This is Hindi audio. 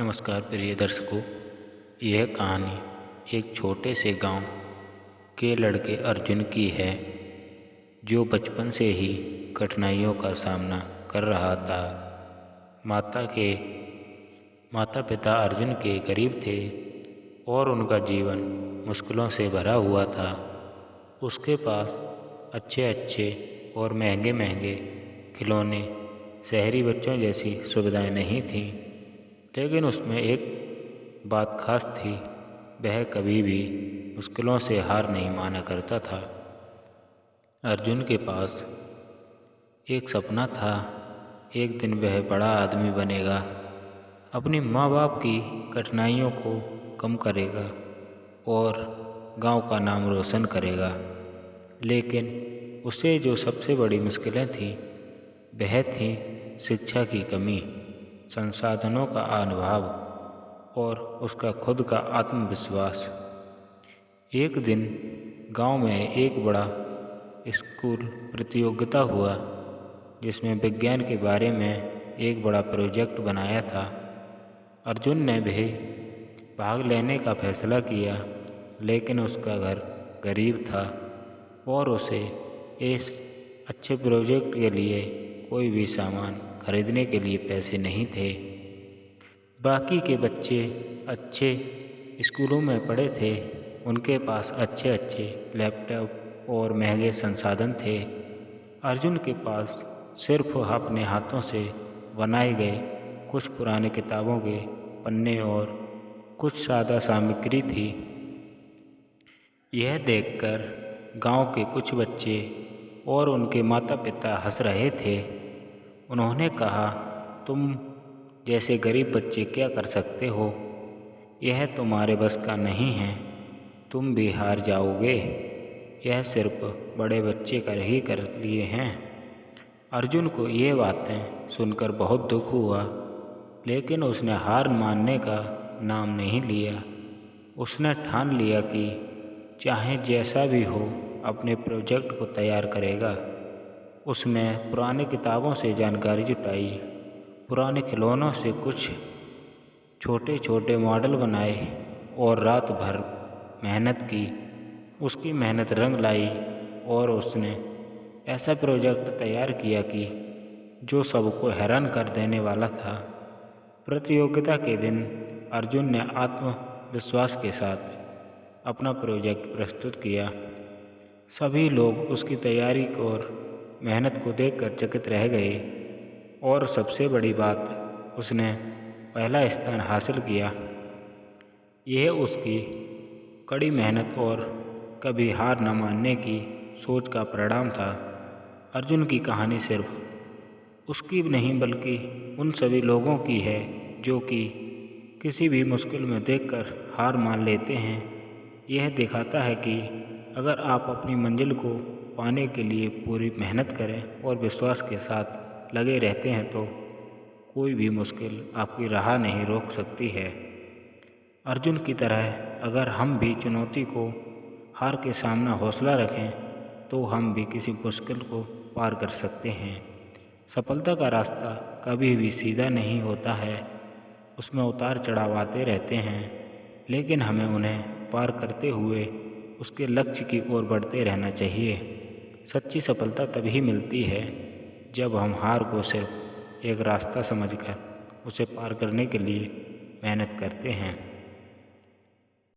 नमस्कार प्रिय दर्शकों, यह कहानी एक छोटे से गांव के लड़के अर्जुन की है जो बचपन से ही कठिनाइयों का सामना कर रहा था। माता पिता अर्जुन के गरीब थे और उनका जीवन मुश्किलों से भरा हुआ था। उसके पास अच्छे और महंगे खिलौने शहरी बच्चों जैसी सुविधाएं नहीं थीं, लेकिन उसमें एक बात खास थी, वह कभी भी मुश्किलों से हार नहीं माना करता था। अर्जुन के पास एक सपना था, एक दिन वह बड़ा आदमी बनेगा, अपनी माँ बाप की कठिनाइयों को कम करेगा और गांव का नाम रोशन करेगा। लेकिन उसे जो सबसे बड़ी मुश्किलें थीं वह थी शिक्षा की कमी, संसाधनों का अभाव और उसका खुद का आत्मविश्वास। एक दिन गांव में एक बड़ा स्कूल प्रतियोगिता हुआ जिसमें विज्ञान के बारे में एक बड़ा प्रोजेक्ट बनाया था। अर्जुन ने भी भाग लेने का फैसला किया, लेकिन उसका घर गरीब था और उसे इस अच्छे प्रोजेक्ट के लिए कोई भी सामान खरीदने के लिए पैसे नहीं थे। बाकी के बच्चे अच्छे स्कूलों में पढ़े थे, उनके पास अच्छे लैपटॉप और महंगे संसाधन थे। अर्जुन के पास सिर्फ अपने हाथों से बनाए गए कुछ पुराने किताबों के पन्ने और कुछ सादा सामग्री थी। यह देखकर गांव के कुछ बच्चे और उनके माता पिता हंस रहे थे। उन्होंने कहा, तुम जैसे गरीब बच्चे क्या कर सकते हो? यह तुम्हारे बस का नहीं है, तुम भी हार जाओगे। यह सिर्फ बड़े बच्चे कर लिए हैं। अर्जुन को ये बातें सुनकर बहुत दुख हुआ, लेकिन उसने हार मानने का नाम नहीं लिया। उसने ठान लिया कि चाहे जैसा भी हो अपने प्रोजेक्ट को तैयार करेगा। उसने पुरानी किताबों से जानकारी जुटाई, पुराने खिलौनों से कुछ छोटे मॉडल बनाए और रात भर मेहनत की। उसकी मेहनत रंग लाई और उसने ऐसा प्रोजेक्ट तैयार किया कि जो सबको हैरान कर देने वाला था। प्रतियोगिता के दिन अर्जुन ने आत्मविश्वास के साथ अपना प्रोजेक्ट प्रस्तुत किया। सभी लोग उसकी तैयारी और मेहनत को देखकर चकित रह गए और सबसे बड़ी बात, उसने पहला स्थान हासिल किया। यह उसकी कड़ी मेहनत और कभी हार न मानने की सोच का परिणाम था। अर्जुन की कहानी सिर्फ उसकी नहीं बल्कि उन सभी लोगों की है जो कि किसी भी मुश्किल में देखकर हार मान लेते हैं। यह दिखाता है कि अगर आप अपनी मंजिल को पाने के लिए पूरी मेहनत करें और विश्वास के साथ लगे रहते हैं तो कोई भी मुश्किल आपकी राह नहीं रोक सकती है। अर्जुन की तरह अगर हम भी चुनौती को हार के सामना हौसला रखें तो हम भी किसी मुश्किल को पार कर सकते हैं। सफलता का रास्ता कभी भी सीधा नहीं होता है, उसमें उतार चढ़ाव आते रहते हैं, लेकिन हमें उन्हें पार करते हुए उसके लक्ष्य की ओर बढ़ते रहना चाहिए। सच्ची सफलता तभी मिलती है जब हम हार को सिर्फ एक रास्ता समझकर उसे पार करने के लिए मेहनत करते हैं।